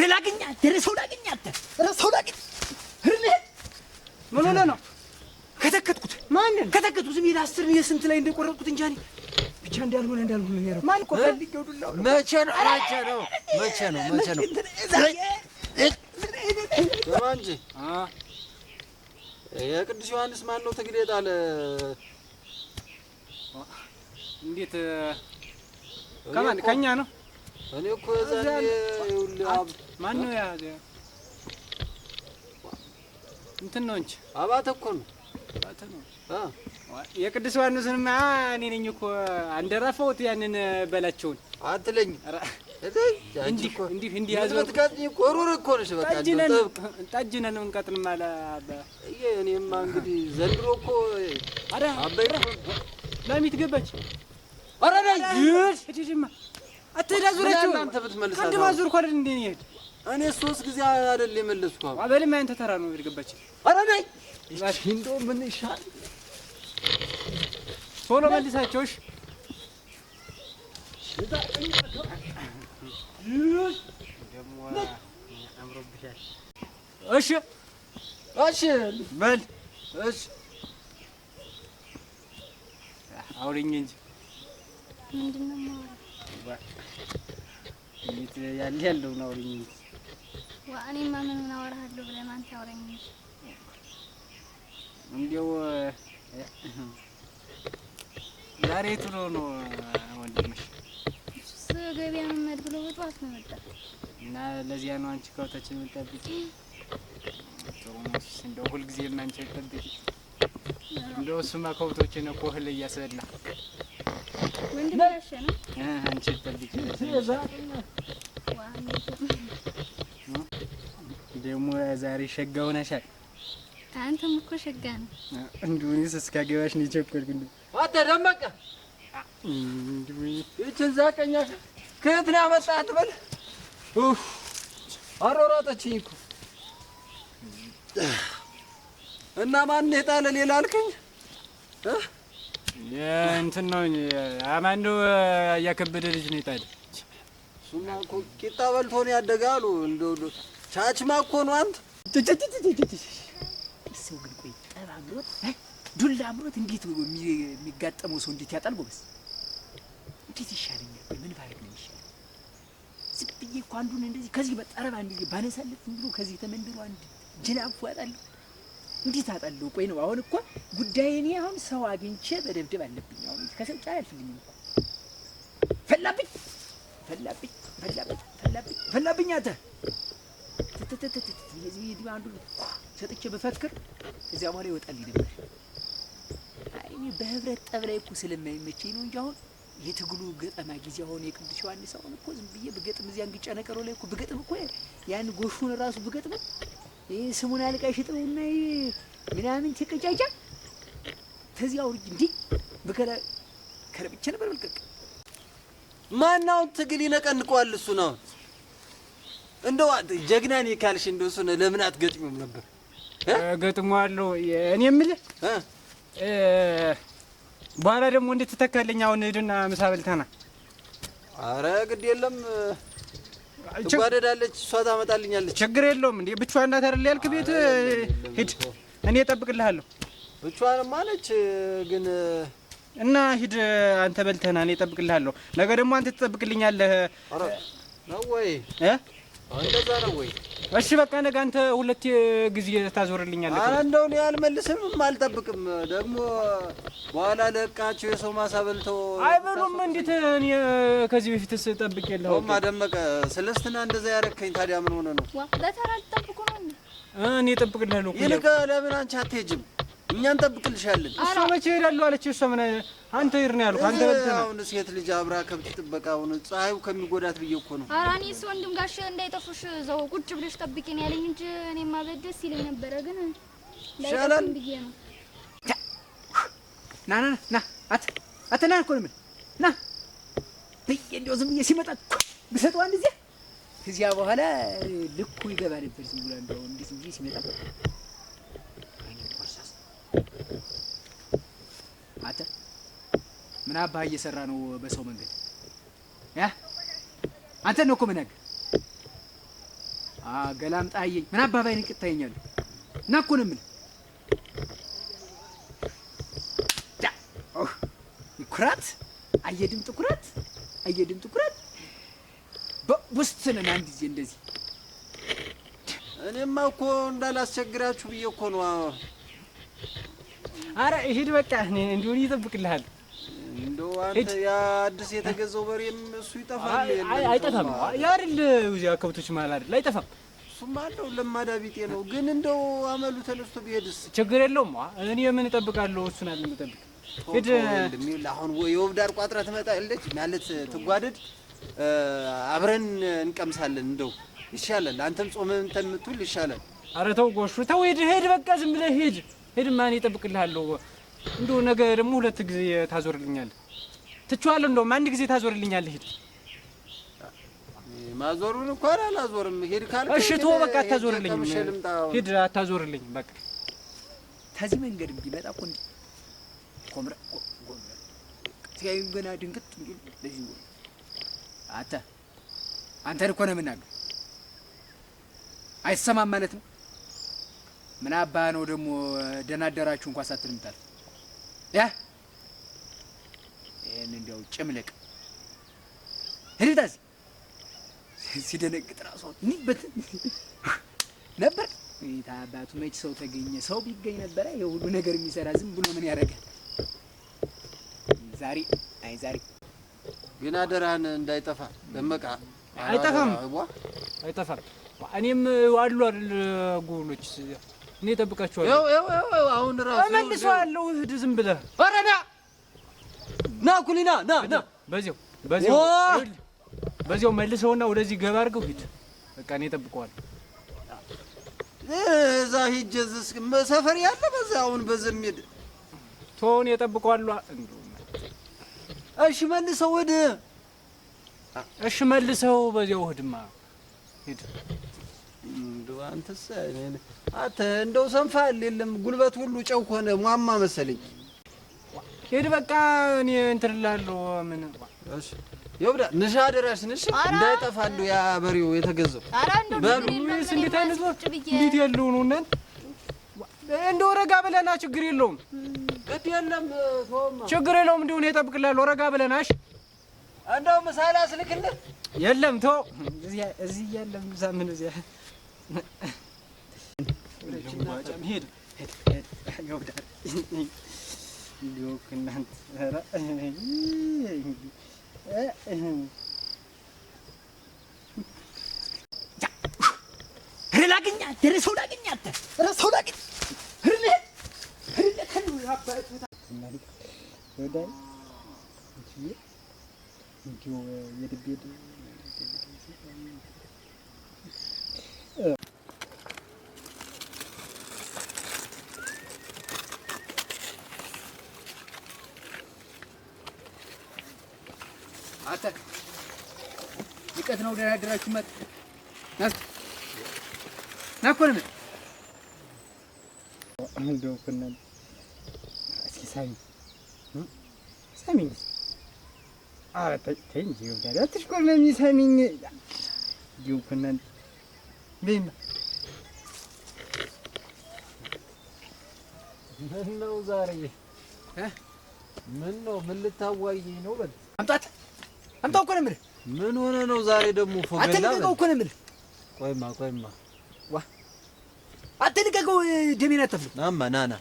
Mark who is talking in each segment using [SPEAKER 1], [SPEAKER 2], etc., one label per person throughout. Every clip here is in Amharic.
[SPEAKER 1] ረላግኛ ደረሰው ላግኛ ደረሰው ላግኛ
[SPEAKER 2] ምን ሆነ ነው
[SPEAKER 1] ከተከትኩት
[SPEAKER 2] ማንን
[SPEAKER 1] ከተከትኩት ዝም ይላል 10 የስንት ላይ እንደቆረጥኩት እንጂ እኔ ብቻ እንዳልሆነ ነው
[SPEAKER 2] ማን እኮ ፈልጌው ዱላው
[SPEAKER 3] መቼ ነው በማንጂ የቅዱስ ዮሐንስ ማን ነው ትግል የጣለ
[SPEAKER 2] እንዴት ከማን ከኛ ነው
[SPEAKER 3] እኔ እኮ ዛሬ
[SPEAKER 2] ማን ነው ያ እንትን ነው እንጂ
[SPEAKER 3] አባተ እኮ ነው
[SPEAKER 2] አባተ ነው የቅዱስ ዮሐንስንማ እኔ ነኝ እኮ አንደራፈውት ያንን በላቸውን
[SPEAKER 3] አትለኝ
[SPEAKER 2] እንዲህ ያዘው
[SPEAKER 3] ትጋጥኝ ቆሩር እኮ ነሽ በቃ
[SPEAKER 2] ጠጅነን እንቀጥል ማለ
[SPEAKER 3] እኔማ እንግዲህ ዘንድሮ እኮ አባይ
[SPEAKER 2] ለሚት ገባች
[SPEAKER 3] ኧረ ነይ
[SPEAKER 2] እጂማ አትዳዙረችው
[SPEAKER 3] አንተ ብትመልስ
[SPEAKER 2] አንድ ማዙር እኮ አይደል እንዴ ይሄድ
[SPEAKER 3] እኔ 3 ጊዜ አይደል የመለስኩ
[SPEAKER 2] አበልም አንተ ተራ ነው ገባች
[SPEAKER 3] ኧረ ነይ እንደው ምን ይሻል
[SPEAKER 2] ቶሎ መልሳቸውሽ እሺ በል እሺ አውሪኝ እንጂ
[SPEAKER 4] ምንድነው
[SPEAKER 2] ያለው ነው አውሪኝ እንጂ
[SPEAKER 4] እኔማ ምን አወራሃለሁ ብለህ ማን ታወራኝ
[SPEAKER 2] እንዴው ዛሬ ጥሩ ነው ወንድምሽ
[SPEAKER 4] ገበያ መመድ ብሎ በጧት ነው መጣ
[SPEAKER 2] እና ለዚያ ነው አንቺ ከውታችን የምትጠብቂ ጥሩ ነው እንደው ሁሉ ጊዜ አንቺ ተጠብቂ እንደው እሱማ ከውቶችን እኮ እህል እያሰላ
[SPEAKER 4] ወንድም ያሸነ
[SPEAKER 2] አንቺ ተጠብቂ ደግሞ ዛሬ ሸጋው ነሻል
[SPEAKER 4] አንተም እኮ ሸጋ ነው
[SPEAKER 2] እንዱንስ እስካገባሽ ነው ቸኮልኩ እንዴ
[SPEAKER 3] አተ ደመቀ እቺን ዛቀኛሽ ከየት ነው ያመጣት በል አሮራጠችኝ እኮ እና ማን የጣለ ሌላ አልከኝ
[SPEAKER 2] እንትን ነው አማንዶ ያከበደ ልጅ ነው የጣለ
[SPEAKER 3] ሱማ እኮ ቂጣ በልቶ ነው ያደጋሉ እንደው ቻችማ እኮ ነው አንተ
[SPEAKER 1] ሰው ግን ቆይ ጠባብሮት ዱላ አምሮት እንዴት የሚጋጠመው ሰው እንዴት ያጣል ጎበዝ እንዴት ይሻለኛል ምን ባረግ ነው ይሻል ዝም ብዬ እኮ አንዱን እንደዚህ ከዚህ በጠረባ እንደዚህ ባነሳለት ብሎ ከዚህ ተመንደሩ አንድ ጅላፍ ያጣል እንዴት አጣለው ቆይ ነው አሁን እኮ ጉዳይ እኔ አሁን ሰው አግኝቼ በደብደብ አለብኝ አሁን ከሰው ጫ አልፈልኝም እኮ ፈላብኝ አተ የዚህ አንዱ ሰጥቼ በፈትክር እዚያ በኋላ ይወጣልኝ ነበር እኔ በህብረት ጠብ ላይ እኮ ስለማይመቸኝ ነው እንጂ አሁን የትግሉ ገጠማ ጊዜ አሁን የቅዱስ ዮሐንስ አሁን እኮ ዝም ብዬ ብገጥም እዚያ እንግጫ ነገሩ ላይ እኮ ብገጥም እኮ ያን ጎሹን ራሱ ብገጥም ይሄ ስሙን አልቃሽ ጥሩና ምናምን ተቀጫጫ ተዚያው እንዴ በከረ ከረብቻ ነበር መልቀቅ
[SPEAKER 3] ማናው ትግል ይነቀንቀዋል እሱ ነው እንደው ጀግና ነኝ ካልሽ እንደው እሱ ለምን አትገጥሚውም ነበር
[SPEAKER 2] ገጥሟለሁ እኔ የምልህ በኋላ ደግሞ እንዴት ተተካለኝ አሁን ሄድና ምሳ በልተና
[SPEAKER 3] አረ ግድ የለም ትጓደዳለች እሷ ታመጣልኛለች
[SPEAKER 2] ችግር የለውም እንዴ ብቻዋን እናት አይደል ያልክ ቤት ሂድ እኔ እጠብቅልሃለሁ
[SPEAKER 3] ብቻዋን ማለች ግን
[SPEAKER 2] እና ሂድ አንተ በልተና እኔ እጠብቅልሃለሁ ነገ ደግሞ አንተ ትጠብቅልኛለህ
[SPEAKER 3] አረ ነው ወይ እንደዛ ነው ወይ
[SPEAKER 2] እሺ በቃ ነገ አንተ ሁለት ጊዜ ታዞርልኛለህ
[SPEAKER 3] አረ እንደው እኔ አልመልስም አልጠብቅም ደግሞ በኋላ ለቃቸው የሰው ማሳ በልተው
[SPEAKER 2] አይበሉም እንዴት እኔ ከዚህ በፊትስ ጠብቄልህ
[SPEAKER 3] ደመቀ ስለስትና እንደዛ ያረከኝ ታዲያ ምን ሆነ ነው
[SPEAKER 4] በተራ ልጠብቁ ነው
[SPEAKER 2] እኔ እጠብቅልሃለሁ
[SPEAKER 3] ይልቅ ለምን አንቺ አትሄጂም እኛ እንጠብቅልሻለን
[SPEAKER 2] እሷ መቼ እሄዳለሁ አለች እሷ ምን አንተ ይር ነው ያልኩህ አንተ በልተህ ነው
[SPEAKER 3] አሁን ሴት ልጅ አብራ ከብት ጥበቃውን ፀሐዩ ከሚጎዳት ብዬ እኮ ነው
[SPEAKER 4] ኧረ እኔስ ወንድም ጋሽ እንዳይጠፉሽ እዛው ቁጭ ብለሽ ጠብቂኝ ያለኝ እንጂ እኔማ በደስ ይለኝ ነበረ ግን
[SPEAKER 3] ሻላል
[SPEAKER 4] ብዬ ነው
[SPEAKER 1] ና አትና እኮ ምን ና በይ እንደው ዝም ብዬ ሲመጣ ብሰጠው አንድ እዚያ በኋላ ልኩ ይገባ ነበር ዝም ብሎ እንደው እንዴት እንጂ ሲመጣ አተ ምን አባህ እየሰራ ነው በሰው መንገድ ያ አንተ ነው እኮ ምን ገላምጣ አየኝ ምን አባባይ ንቅት ታየኛለህ እና እኮ ነው የምልህ ኩራት አየድም ጥኩራት በውስጥነን አንድ ጊዜ እንደዚህ
[SPEAKER 3] እኔማ እኮ እንዳላስቸግራችሁ ብዬ እኮ ነው።
[SPEAKER 2] ኧረ ሂድ በቃ እኔ እንዲሁ ይጠብቅልሃል።
[SPEAKER 3] እንደው አንተ ያ አዲስ የተገዛው በሬም እሱ ይጠፋል።
[SPEAKER 2] አይጠፋም። ያ አይደል እዚያ ከብቶች መሀል አይደል አይጠፋም።
[SPEAKER 3] እሱማ አለው ለማዳ ቢጤ ነው። ግን እንደው አመሉ ተነስቶ ቢሄድስ
[SPEAKER 2] ችግር የለውም። እኔ ምን እጠብቃለሁ? እሱን አይደል የምጠብቅ። ሂድ
[SPEAKER 3] አሁን የወብዳር ቋጥራ ትመጣለች ማለት ትጓደድ አብረን እንቀምሳለን። እንደው ይሻላል። አንተም ጾመህ እንትን የምትውል ይሻላል።
[SPEAKER 2] ኧረ ተው ጎሹ ተው፣ ሂድ በቃ ዝም ብለህ ሂድ። ማን ይጠብቅልሃለሁ? እንደው ነገ ደግሞ 2 ጊዜ ታዞርልኛለህ። ትቼዋለሁ። እንደውም 1 ጊዜ ታዞርልኛለህ። ሂድ።
[SPEAKER 3] ማዞሩን እንኳን አላዞርም። ሂድ ካልክ
[SPEAKER 2] እሺ ተው በቃ አታዞርልኝም። ሂድ አታዞርልኝ በቃ።
[SPEAKER 1] ከዚህ መንገድ ቢመጣ እኮ እንዲህ ኮምራ ሲያዩኝ ገና ድንግጥ እንዲሉ ለዚህ ነው አንተን እኮ ነው የምናገር። አይሰማም ማለት ነው። ምን አባ ነው ደግሞ ደህና አደራችሁ እንኳን ሳትል ምታል ያ ይሄን እንደው ጭምልቅ ሄዳዝ ሲደነግጥ ራሱ ንበት ነበር። ታባቱ መች ሰው ተገኘ? ሰው ቢገኝ ነበር የሁሉ ነገር የሚሰራ ዝም ብሎ ምን ያደርጋል? ዛሬ
[SPEAKER 3] ግን አደራህን እንዳይጠፋ ደመቃ።
[SPEAKER 2] አይጠፋም። እኔም አሉ አይደል ጉሎች እኔ እጠብቃቸዋለሁ።
[SPEAKER 3] ያው አሁን ራሱ
[SPEAKER 2] እመልሰዋለሁ። ሂድ ዝም ብለህ
[SPEAKER 3] ኧረ ና ኩሊና ና
[SPEAKER 2] በዚያው መልሰውና ወደዚህ ገባ አድርገው ሂድ። በቃ እኔ እጠብቀዋለሁ።
[SPEAKER 3] እዛ ሂጅ ሰፈር ያለ በዛ አሁን በዘመድ
[SPEAKER 2] ቶን እጠብቀዋለሁ።
[SPEAKER 3] እሺ መልሰው ወደ
[SPEAKER 2] መልሰው በዚያው ሂድማ ሂድ።
[SPEAKER 3] እንደው አንተስ እንደው ሰንፋል የለም ጉልበት ሁሉ ጨው ሆነ ሟማ መሰለኝ።
[SPEAKER 2] ሂድ በቃ እኔ እንትን እላለሁ። ምን
[SPEAKER 3] እሺ ይወብዳ ንሻ አደራሽ ንሽ እንዳይጠፋሉ ያ በሬው የተገዛው
[SPEAKER 2] በሉስ እንዴት አይነት ነው? እንዴት ያለው ነው? እንደው ረጋ ብለና ችግር የለውም።
[SPEAKER 3] ግድ የለም ተውማ
[SPEAKER 2] ችግር የለውም። እንደው እኔ እጠብቅልሃለሁ። ረጋ ብለናሽ
[SPEAKER 3] እንደው ምሳሌ አስልክልህ
[SPEAKER 2] የለም ተው እዚህ ያለም ዛምን እዚያ ሄድ ይወብዳ ሊዮክ እናንተ
[SPEAKER 1] ላግኛት ደረሰው ላግኛት ረሰው ላግኝ ከኑ ያባቱ
[SPEAKER 2] ወዳይ እንዲሁ የድቤድ
[SPEAKER 1] አታ ይቀት ነው ደህና አደራችሁ መጥ ናኮን
[SPEAKER 2] እንደው ከነን እስኪ ሳሚኝ ኧረ ተይ እንጂ ወዳጅ አትሽኮርመኝ። ሳሚኝ እንደው ከነን በይማ
[SPEAKER 3] ምን ነው ዛሬ ምን ነው ምን ልታዋይኝ ነው? በል
[SPEAKER 1] አምጣው እኮ ነው የምልህ።
[SPEAKER 3] ምን ሆነ ነው ዛሬ ደግሞ ፎገላ?
[SPEAKER 1] አትልቀቀው እኮ ነው የምልህ።
[SPEAKER 3] ቆይማ
[SPEAKER 1] አትልቀቀው። ደሜን አትፍል።
[SPEAKER 3] ናማ ናና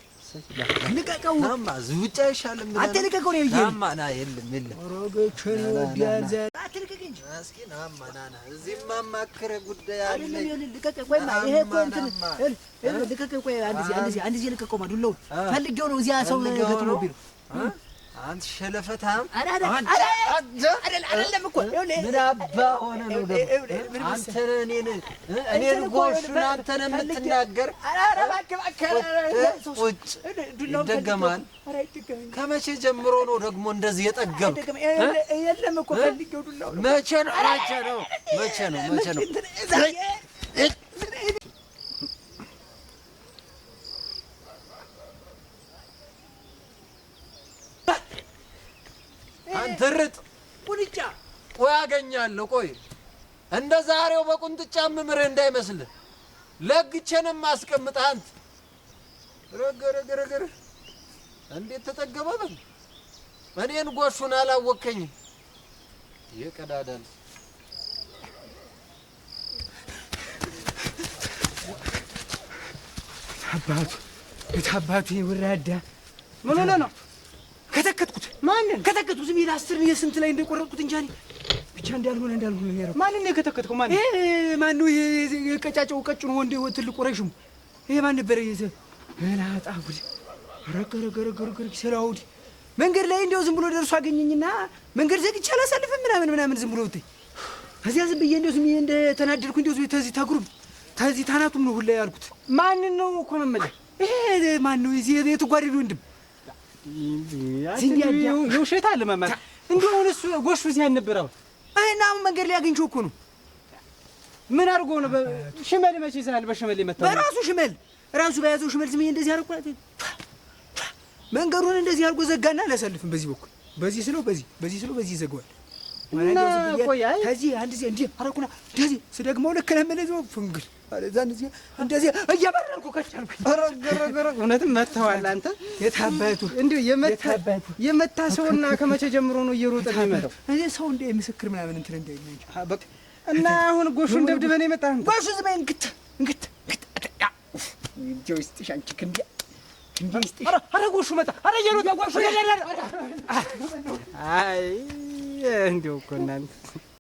[SPEAKER 1] ልቀቀው።
[SPEAKER 3] ናማ ዝውጫ ይሻለም።
[SPEAKER 1] አትልቀቀው ነው ይሄ።
[SPEAKER 3] ናማ ና የለም
[SPEAKER 1] ወሮገቸን ወዲያን ዘ አትልቀቅ እንጂ
[SPEAKER 3] እስኪ ናማ ናና እዚህማ ማከረ ጉዳይ አለ።
[SPEAKER 1] ልቀቀው። ቆይማ ይሄ እኮ እንትን ልቀቀው። ቆይ አንድ ጊዜ ልቀቀው። ማዱላው ፈልጌው ነው እዚያ ሰው ገጥሞብኝ ነው።
[SPEAKER 3] አንተ ሸለፈታም
[SPEAKER 1] አይደለም እኮ
[SPEAKER 3] ምን አባ ሆነ ነው ደግሞ አንተ እኔን ጎሹን አንተ ነህ የምትናገር? ቁጭ ይደገማል። ከመቼ ጀምሮ ነው ደግሞ እንደዚህ የጠገም?
[SPEAKER 1] የለም እኮ ፈልጌው ዱላው
[SPEAKER 3] መቼ ነው አንተ ርጥ ቁንጫ ቆይ አገኛለሁ። ቆይ እንደ ዛሬው በቁንጥጫ ምምርህ እንዳይመስልህ ለግቼንም አስቀምጠህ አንተ ረገረገረገረ እንዴት ተጠገበበን እኔን ጎሹን አላወከኝም የቀዳዳል
[SPEAKER 1] አባቱ ይወራዳ ምን ሆነ ነው ከተከትኩት ማንን ከተከትኩት ዝም ይል 10 የስንት ላይ እንደቆረጥኩት እንጂ ብቻ እንዳልሆነ ነው ማንን ነው ከተከትኩ ማን ነው የቀጫጫው ቀጭኑ ወንድ ትልቁ ረሽሙ ይሄ ማን ነበር መላጣ ጉድ ረገረገረገረ ሰላውዲ መንገድ ላይ እንደው ዝም ብሎ ደርሶ አገኘኝና መንገድ ዘግቼ አላሳልፍም ምናምን ዝም ብሎ ወጥተኝ እዚያ ዝም ብዬ እንደው ዝም እንደ ተናደድኩ እንደው ተዚህ ታግሩም ተዚህ ታናቱም ነው ሁላ ያልኩት ማን ነው እኮ መመለስ ይሄ ማን ነው እዚህ የተጓደዱ ወንድም
[SPEAKER 2] ሲንዲያው የውሸት አለ ማማት እንደው እሱ ጎሹ ሲያን ነበረው
[SPEAKER 1] አይና መንገድ ላይ አግኝቼው እኮ ነው
[SPEAKER 2] ምን አድርጎ ነው ሽመል መቼ ይሳል በሽመል ይመጣው
[SPEAKER 1] በራሱ ሽመል ራሱ በያዘው ሽመል ዝም እንደዚህ አርቆት መንገዱን እንደዚህ አርጎ ዘጋና አላሳልፍም በዚህ በኩል በዚህ ስለው በዚህ ዘጋዋል
[SPEAKER 2] እና ቆይ አይ
[SPEAKER 1] ከዚህ አንድ ዚህ እንዴ አረኩና እንደዚህ ስደግመው ልክ ለመለዘው ፍንግል አለዛን እዚህ እንደዚህ እያበረርኩ ከቻልኩ
[SPEAKER 2] ረገረገረ እውነትም መተዋል አንተ
[SPEAKER 1] የታባቱ
[SPEAKER 2] እንዴ የመታ ሰውና ከመቼ ጀምሮ ነው እየሮጠ የሚመጣው
[SPEAKER 1] እኔ ሰው እንደ ምስክር ምናምን እንትን እንዳይለኝ
[SPEAKER 2] በቃ እና አሁን ጎሹን ደብድበን የመጣ አንተ
[SPEAKER 1] ጎሹ ዝም እንግት ጆይስት ሻንቺ ክንዲያ
[SPEAKER 2] ኧረ ጎሹ መጣ ኧረ እየሮጠ ጎሹ አይ እንደው እኮ እናንተ